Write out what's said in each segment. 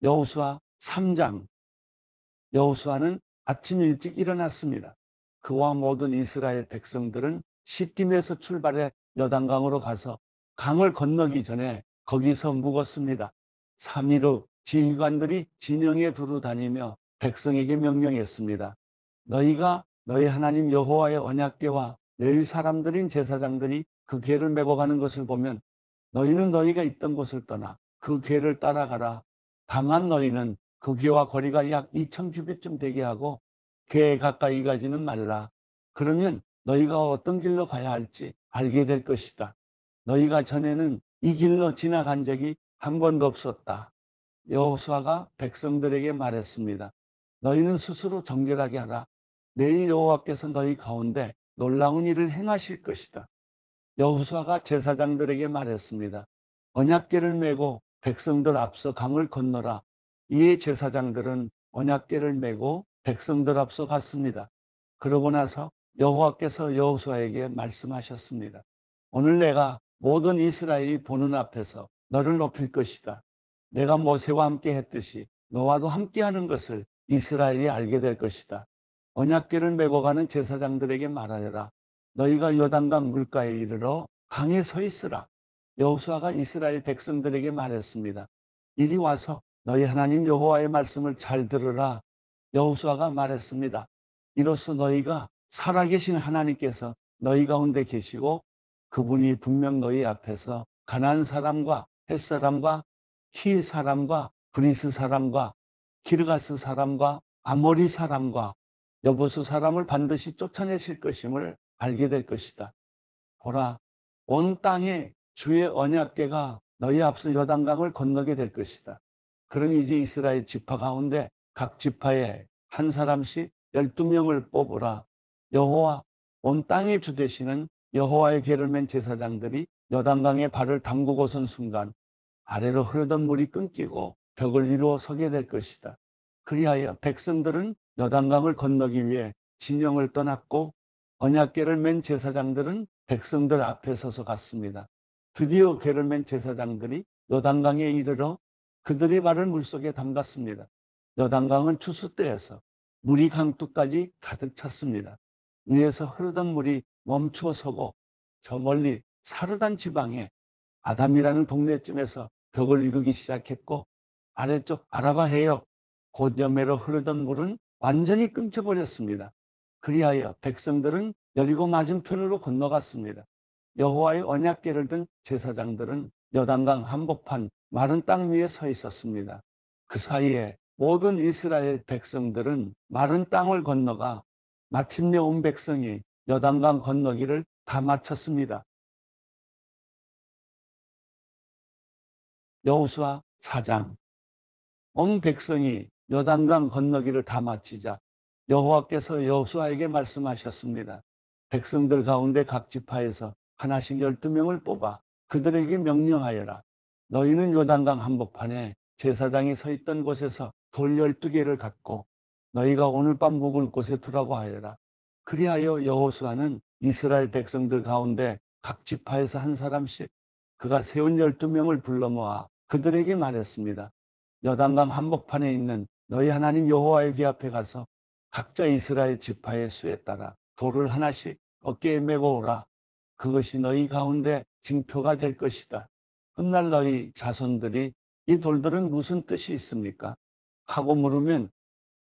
여호수아 3장. 여호수아는 아침 일찍 일어났습니다. 그와 모든 이스라엘 백성들은 시딤에서 출발해 요단강으로 가서 강을 건너기 전에 거기서 묵었습니다. 3일 후 지휘관들이 진영에 두루 다니며 백성에게 명령했습니다. 너희가 너희 하나님 여호와의 언약궤와 레위 사람들인 제사장들이 그 궤를 메고 가는 것을 보면 너희는 너희가 있던 곳을 떠나 그 궤를 따라가라. 다만 너희는 그 궤와 거리가 약 2000규빗쯤 되게 하고 궤에 가까이 가지는 말라. 그러면 너희가 어떤 길로 가야 할지 알게 될 것이다. 너희가 전에는 이 길로 지나간 적이 한 번도 없었다. 여호수아가 백성들에게 말했습니다. 너희는 스스로 정결하게 하라. 내일 여호와께서 너희 가운데 놀라운 일을 행하실 것이다. 여호수아가 제사장들에게 말했습니다. 언약궤를 메고 백성들 앞서 강을 건너라. 이에 제사장들은 언약궤를 메고 백성들 앞서 갔습니다. 그러고 나서 여호와께서 여호수아에게 말씀하셨습니다. 오늘 내가 모든 이스라엘이 보는 앞에서 너를 높일 것이다. 내가 모세와 함께 했듯이 너와도 함께하는 것을 이스라엘이 알게 될 것이다. 언약궤를 메고 가는 제사장들에게 말하여라. 너희가 요단강 물가에 이르러 강에 서 있으라. 여호수아가 이스라엘 백성들에게 말했습니다. 이리 와서 너희 하나님 여호와의 말씀을 잘 들으라. 여호수아가 말했습니다. 이로써 너희가 살아계신 하나님께서 너희 가운데 계시고 그분이 분명 너희 앞에서 가나안 사람과 헷 사람과 히 사람과 브리스 사람과 기르가스 사람과 아모리 사람과 여부수 사람을 반드시 쫓아내실 것임을 알게 될 것이다. 보라, 온 땅에 주의 언약궤가 너희 앞서 요단강을 건너게 될 것이다. 그러니 이제 이스라엘 지파 가운데 각 지파에 한 사람씩 12명을 뽑으라. 여호와, 온 땅의 주 되시는 여호와의 궤를 맨 제사장들이 요단강에 발을 담그고선 순간 아래로 흐르던 물이 끊기고 벽을 이루어 서게 될 것이다. 그리하여 백성들은 요단강을 건너기 위해 진영을 떠났고 언약궤를 맨 제사장들은 백성들 앞에 서서 갔습니다. 드디어 궤를 맨 제사장들이 요단강에 이르러 그들의 발을 물속에 담갔습니다. 요단강은 추수 때에서 물이 강둑까지 가득 찼습니다. 위에서 흐르던 물이 멈추어 서고 저 멀리 사르단 지방에 아담이라는 동네쯤에서 벽을 이루기 시작했고 아래쪽 아라바 해역 곧여매로 흐르던 물은 완전히 끊겨버렸습니다. 그리하여 백성들은 여리고 맞은편으로 건너갔습니다. 여호와의 언약궤를 든 제사장들은 요단강 한복판 마른 땅 위에 서 있었습니다. 그 사이에 모든 이스라엘 백성들은 마른 땅을 건너가 마침내 온 백성이 요단강 건너기를 다 마쳤습니다. 여호수아 4장. 온 백성이 요단강 건너기를 다 마치자 여호와께서 여호수아에게 말씀하셨습니다. 백성들 가운데 각 지파에서 하나씩 12명을 뽑아 그들에게 명령하여라. 너희는 요단강 한복판에 제사장이 서 있던 곳에서 돌 12개를 갖고 너희가 오늘 밤 묵을 곳에 두라고 하여라. 그리하여 여호수아는 이스라엘 백성들 가운데 각 지파에서 한 사람씩 그가 세운 12명을 불러 모아 그들에게 말했습니다. 요단강 한복판에 있는 너희 하나님 여호와의 궤 앞에 가서 각자 이스라엘 지파의 수에 따라 돌을 하나씩 어깨에 메고 오라. 그것이 너희 가운데 징표가 될 것이다. 훗날 너희 자손들이 이 돌들은 무슨 뜻이 있습니까? 하고 물으면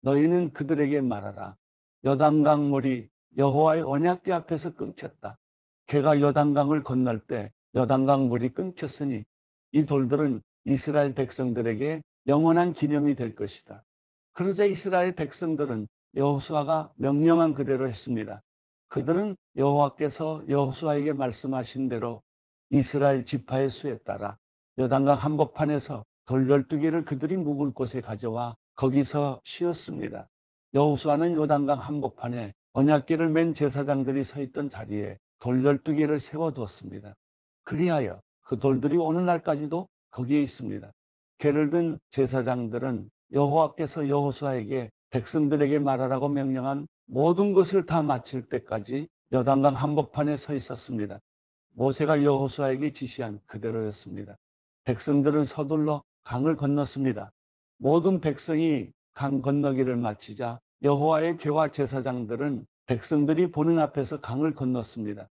너희는 그들에게 말하라. 요단강 물이 여호와의 언약궤 앞에서 끊겼다. 궤가 요단강을 건널 때 요단강 물이 끊겼으니 이 돌들은 이스라엘 백성들에게 영원한 기념이 될 것이다. 그러자 이스라엘 백성들은 여호수아가 명령한 그대로 했습니다. 그들은 여호와께서 여호수아에게 말씀하신 대로 이스라엘 지파의 수에 따라 요단강 한복판에서 돌 12개를 그들이 묵을 곳에 가져와 거기서 쉬었습니다. 여호수아는 요단강 한복판에 언약궤를 맨 제사장들이 서 있던 자리에 돌 12개를 세워두었습니다. 그리하여 그 돌들이 오늘날까지도 거기에 있습니다. 궤를 든 제사장들은 여호와께서 여호수아에게 백성들에게 말하라고 명령한 모든 것을 다 마칠 때까지 요단강 한복판에 서 있었습니다. 모세가 여호수아에게 지시한 그대로였습니다. 백성들은 서둘러 강을 건넜습니다. 모든 백성이 강 건너기를 마치자 여호와의 괴와 제사장들은 백성들이 보는 앞에서 강을 건넜습니다.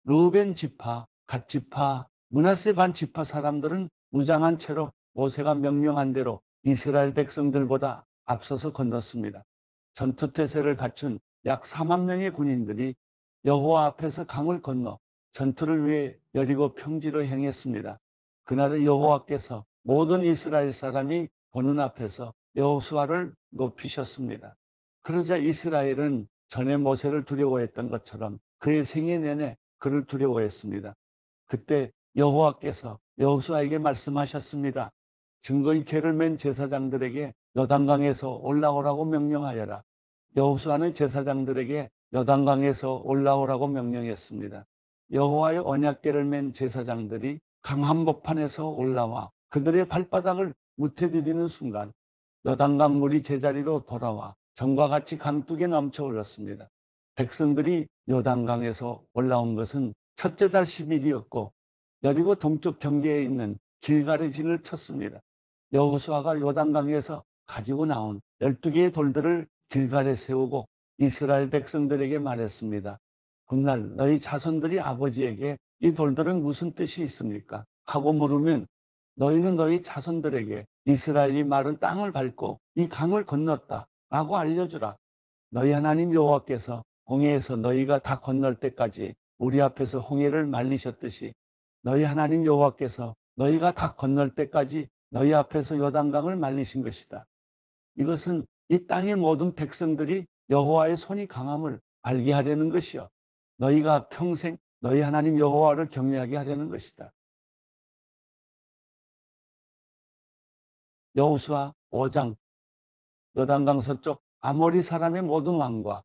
르우벤 지파, 갓 지파, 므낫세 반 지파 사람들은 무장한 채로 모세가 명령한 대로 이스라엘 백성들보다 앞서서 건넜습니다. 전투태세를 갖춘 약 4만 명의 군인들이 여호와 앞에서 강을 건너 전투를 위해 여리고 평지로 향했습니다. 그날은 여호와께서 모든 이스라엘 사람이 보는 앞에서 여호수아를 높이셨습니다. 그러자 이스라엘은 전에 모세를 두려워했던 것처럼 그의 생애 내내 그를 두려워했습니다. 그때 여호와께서 여호수아에게 말씀하셨습니다. 증거의 궤를 맨 제사장들에게 요단강에서 올라오라고 명령하여라. 여호수아는 제사장들에게 요단강에서 올라오라고 명령했습니다. 여호와의 언약궤를 맨 제사장들이 강 한복판에서 올라와 그들의 발바닥을 무태디디는 순간 요단강 물이 제자리로 돌아와 전과 같이 강둑에 넘쳐 흘렀습니다. 백성들이 요단강에서 올라온 것은 첫째 달 10일이었고 여리고 동쪽 경계에 있는 길갈의 진을 쳤습니다. 여호수아가 요단강에서 가지고 나온 12개의 돌들을 길갈에 세우고 이스라엘 백성들에게 말했습니다. 훗날 너희 자손들이 아버지에게 이 돌들은 무슨 뜻이 있습니까? 하고 물으면 너희는 너희 자손들에게 이스라엘이 마른 땅을 밟고 이 강을 건넜다 라고 알려주라. 너희 하나님 여호와께서 홍해에서 너희가 다 건널 때까지 우리 앞에서 홍해를 말리셨듯이 너희 하나님 여호와께서 너희가 다 건널 때까지 너희 앞에서 요단강을 말리신 것이다. 이것은 이 땅의 모든 백성들이 여호와의 손이 강함을 알게 하려는 것이요. 너희가 평생 너희 하나님 여호와를 경외하게 하려는 것이다. 여호수아 5장. 요단강 서쪽 아모리 사람의 모든 왕과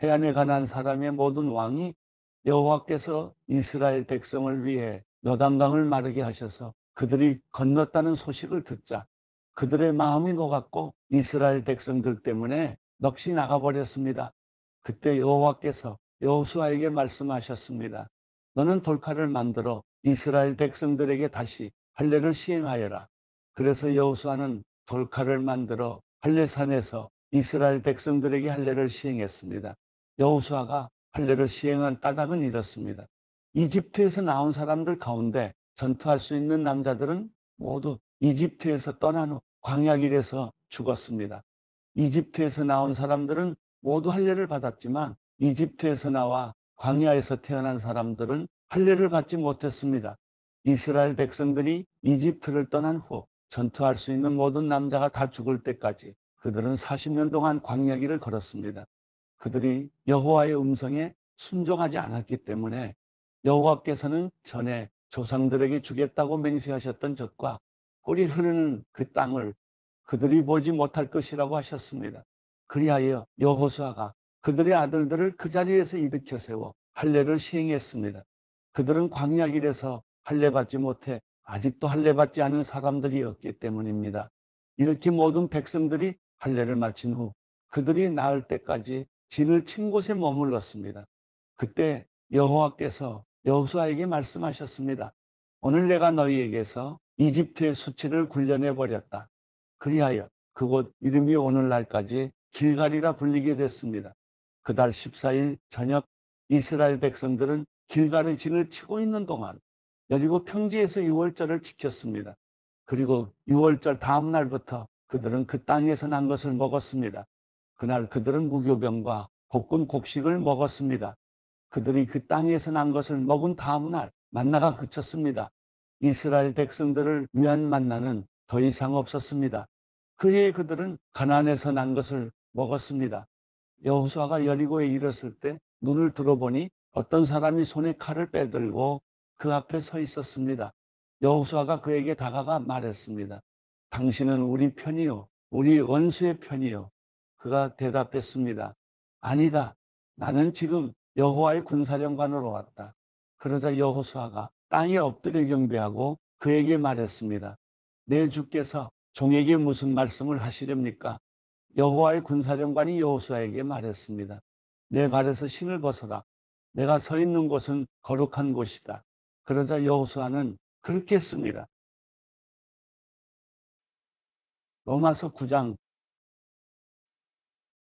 해안에 관한 사람의 모든 왕이 여호와께서 이스라엘 백성을 위해 요단강을 마르게 하셔서 그들이 건넜다는 소식을 듣자 그들의 마음이 녹았고 이스라엘 백성들 때문에 넋이 나가버렸습니다. 그때 여호와께서 여호수아에게 말씀하셨습니다. 너는 돌칼을 만들어 이스라엘 백성들에게 다시 할례를 시행하여라. 그래서 여호수아는 돌칼을 만들어 할례산에서 이스라엘 백성들에게 할례를 시행했습니다. 여호수아가 할례를 시행한 까닭은 이렇습니다. 이집트에서 나온 사람들 가운데 전투할 수 있는 남자들은 모두 이집트에서 떠난 후 광야길에서 죽었습니다. 이집트에서 나온 사람들은 모두 할례를 받았지만 이집트에서 나와 광야에서 태어난 사람들은 할례를 받지 못했습니다. 이스라엘 백성들이 이집트를 떠난 후 전투할 수 있는 모든 남자가 다 죽을 때까지 그들은 40년 동안 광야길을 걸었습니다. 그들이 여호와의 음성에 순종하지 않았기 때문에 여호와께서는 전에 조상들에게 주겠다고 맹세하셨던 젖과 꿀이 흐르는 그 땅을 그들이 보지 못할 것이라고 하셨습니다. 그리하여 여호수아가 그들의 아들들을 그 자리에서 일으켜 세워 할례를 시행했습니다. 그들은 광야길에서 할례 받지 못해 아직도 할례 받지 않은 사람들이었기 때문입니다. 이렇게 모든 백성들이 할례를 마친 후 그들이 나을 때까지 진을 친 곳에 머물렀습니다. 그때 여호와께서 여호수아에게 말씀하셨습니다. 오늘 내가 너희에게서 이집트의 수치를 굴려내 버렸다. 그리하여 그곳 이름이 오늘날까지 길갈이라 불리게 됐습니다. 그달 14일 저녁 이스라엘 백성들은 길갈의 진을 치고 있는 동안 여리고 평지에서 유월절을 지켰습니다. 그리고 유월절 다음 날부터 그들은 그 땅에서 난 것을 먹었습니다. 그날 그들은 무교병과 볶은 곡식을 먹었습니다. 그들이 그 땅에서 난 것을 먹은 다음 날 만나가 그쳤습니다. 이스라엘 백성들을 위한 만나는 더 이상 없었습니다. 그해 그들은 가나안에서 난 것을 먹었습니다. 여호수아가 여리고에 이르렀을 때 눈을 들어보니 어떤 사람이 손에 칼을 빼들고 그 앞에 서 있었습니다. 여호수아가 그에게 다가가 말했습니다. 당신은 우리 편이요 우리 원수의 편이요. 그가 대답했습니다. 아니다. 나는 지금 여호와의 군사령관으로 왔다. 그러자 여호수아가 땅에 엎드려 경배하고 그에게 말했습니다. 내 주께서 종에게 무슨 말씀을 하시렵니까? 여호와의 군사령관이 여호수아에게 말했습니다. 내 발에서 신을 벗어라. 내가 서 있는 곳은 거룩한 곳이다. 그러자 여호수아는 그렇게 했습니다. 로마서 9장.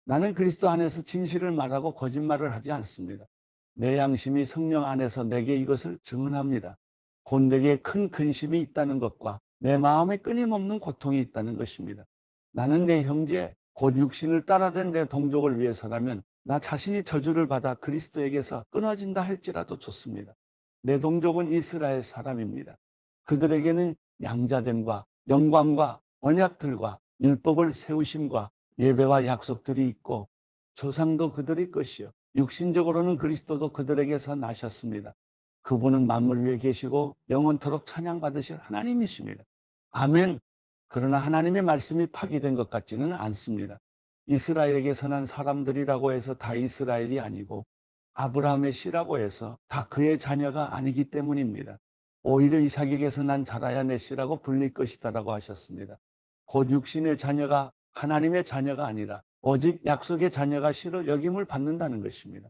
나는 그리스도 안에서 진실을 말하고 거짓말을 하지 않습니다. 내 양심이 성령 안에서 내게 이것을 증언합니다. 곧 내게 큰 근심이 있다는 것과 내 마음에 끊임없는 고통이 있다는 것입니다. 나는 내 형제 곧 육신을 따라된 내 동족을 위해서라면 나 자신이 저주를 받아 그리스도에게서 끊어진다 할지라도 좋습니다. 내 동족은 이스라엘 사람입니다. 그들에게는 양자됨과 영광과 언약들과 율법을 세우심과 예배와 약속들이 있고 조상도 그들의 것이요 육신적으로는 그리스도도 그들에게서 나셨습니다. 그분은 만물 위에 계시고 영원토록 찬양받으실 하나님이십니다. 아멘. 그러나 하나님의 말씀이 파기된 것 같지는 않습니다. 이스라엘에게서 난 사람들이라고 해서 다 이스라엘이 아니고 아브라함의 씨라고 해서 다 그의 자녀가 아니기 때문입니다. 오히려 이삭에게서 난 자라야 내 씨라고 불릴 것이다라고 하셨습니다. 곧 육신의 자녀가 하나님의 자녀가 아니라 오직 약속의 자녀가 씨로 여김을 받는다는 것입니다.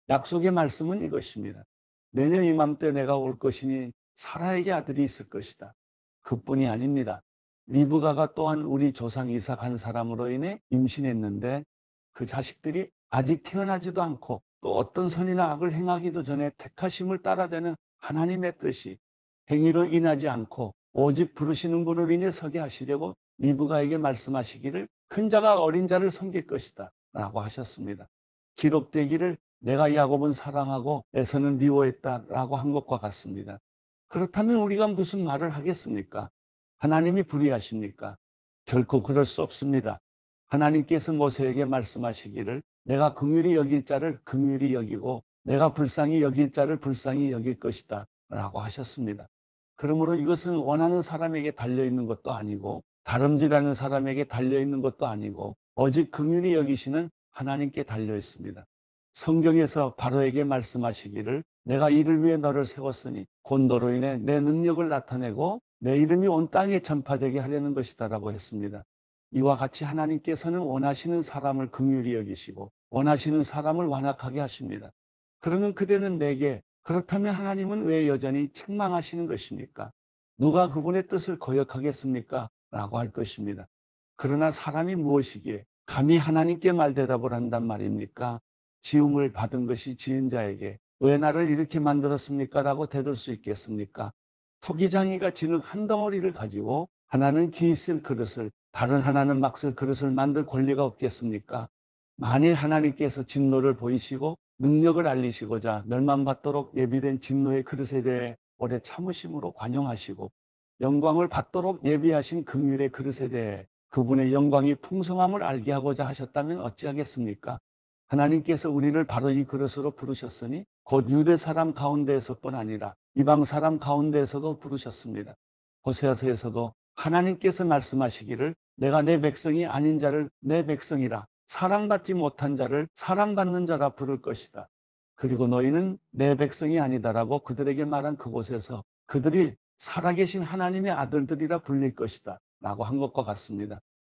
약속의 말씀은 이것입니다. 내년 이맘때 내가 올 것이니 사라에게 아들이 있을 것이다. 그뿐이 아닙니다. 리브가가 또한 우리 조상 이삭 한 사람으로 인해 임신했는데 그 자식들이 아직 태어나지도 않고 또 어떤 선이나 악을 행하기도 전에 택하심을 따라대는 하나님의 뜻이 행위로 인하지 않고 오직 부르시는 분을 인해 서게 하시려고 리브가에게 말씀하시기를 큰 자가 어린 자를 섬길 것이다 라고 하셨습니다. 기록되기를 내가 야곱은 사랑하고 에서는 미워했다 라고 한 것과 같습니다. 그렇다면 우리가 무슨 말을 하겠습니까? 하나님이 불의하십니까? 결코 그럴 수 없습니다. 하나님께서 모세에게 말씀하시기를 내가 긍휼히 여길 자를 긍휼히 여기고 내가 불쌍히 여길 자를 불쌍히 여길 것이다 라고 하셨습니다. 그러므로 이것은 원하는 사람에게 달려있는 것도 아니고 다름질하는 사람에게 달려있는 것도 아니고 오직 긍휼히 여기시는 하나님께 달려있습니다. 성경에서 바로에게 말씀하시기를 내가 이를 위해 너를 세웠으니 곧 너로 인해 내 능력을 나타내고 내 이름이 온 땅에 전파되게 하려는 것이다 라고 했습니다. 이와 같이 하나님께서는 원하시는 사람을 긍휼히 여기시고 원하시는 사람을 완악하게 하십니다. 그러면 그대는 내게 그렇다면 하나님은 왜 여전히 책망하시는 것입니까? 누가 그분의 뜻을 거역하겠습니까? 라고 할 것입니다. 그러나 사람이 무엇이기에 감히 하나님께 말대답을 한단 말입니까? 지음을 받은 것이 지은 자에게 왜 나를 이렇게 만들었습니까? 라고 대들 수 있겠습니까? 토기장이가 진흙 한 덩어리를 가지고 하나는 기 있을 그릇을 다른 하나는 막 쓸 그릇을 만들 권리가 없겠습니까? 만일 하나님께서 진노를 보이시고 능력을 알리시고자 멸망받도록 예비된 진노의 그릇에 대해 오래 참으심으로 관용하시고 영광을 받도록 예비하신 긍휼의 그릇에 대해 그분의 영광이 풍성함을 알게 하고자 하셨다면 어찌하겠습니까? 하나님께서 우리를 바로 이 그릇으로 부르셨으니 곧 유대 사람 가운데에서뿐 아니라 이방 사람 가운데에서도 부르셨습니다. 호세아서에서도 하나님께서 말씀하시기를 내가 내 백성이 아닌 자를 내 백성이라 사랑받지 못한 자를 사랑받는 자라 부를 것이다. 그리고 너희는 내 백성이 아니다라고 그들에게 말한 그곳에서 그들이 살아계신 하나님의 아들들이라 불릴 것이다 라고 한 것과 같습니다.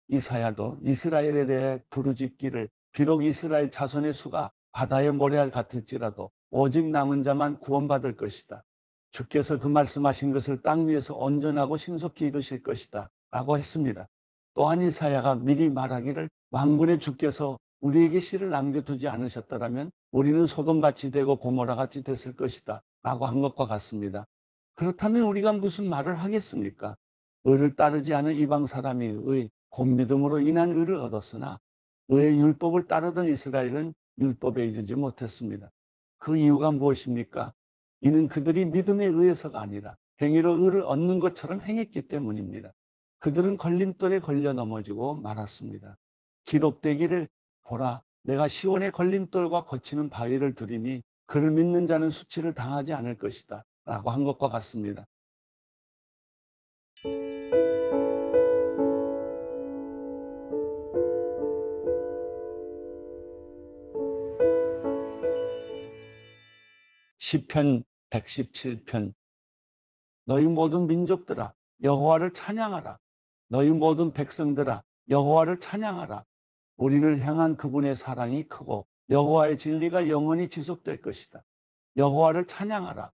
이사야도 이스라엘에 대해 부르짖기를 비록 이스라엘 자손의 수가 바다의 모래알 같을지라도 오직 남은 자만 구원받을 것이다. 주께서 그 말씀하신 것을 땅 위에서 온전하고 신속히 이루실 것이다 라고 했습니다. 또한 이사야가 미리 말하기를 만군의 주께서 우리에게 씨를 남겨두지 않으셨더라면 우리는 소돔같이 되고 고모라같이 됐을 것이다 라고 한 것과 같습니다. 그렇다면 우리가 무슨 말을 하겠습니까? 의를 따르지 않은 이방 사람이 의 곧 믿음으로 인한 의를 얻었으나 의의 율법을 따르던 이스라엘은 율법에 이르지 못했습니다. 그 이유가 무엇입니까? 이는 그들이 믿음에 의해서가 아니라 행위로 의를 얻는 것처럼 행했기 때문입니다. 그들은 걸림돌에 걸려 넘어지고 말았습니다. 기록되기를 보라 내가 시온의 걸림돌과 거치는 바위를 두리니 그를 믿는 자는 수치를 당하지 않을 것이다 라고 한 것과 같습니다. 시편 117편 너희 모든 민족들아 여호와를 찬양하라. 너희 모든 백성들아 여호와를 찬양하라. 우리를 향한 그분의 사랑이 크고 여호와의 진리가 영원히 지속될 것이다. 여호와를 찬양하라.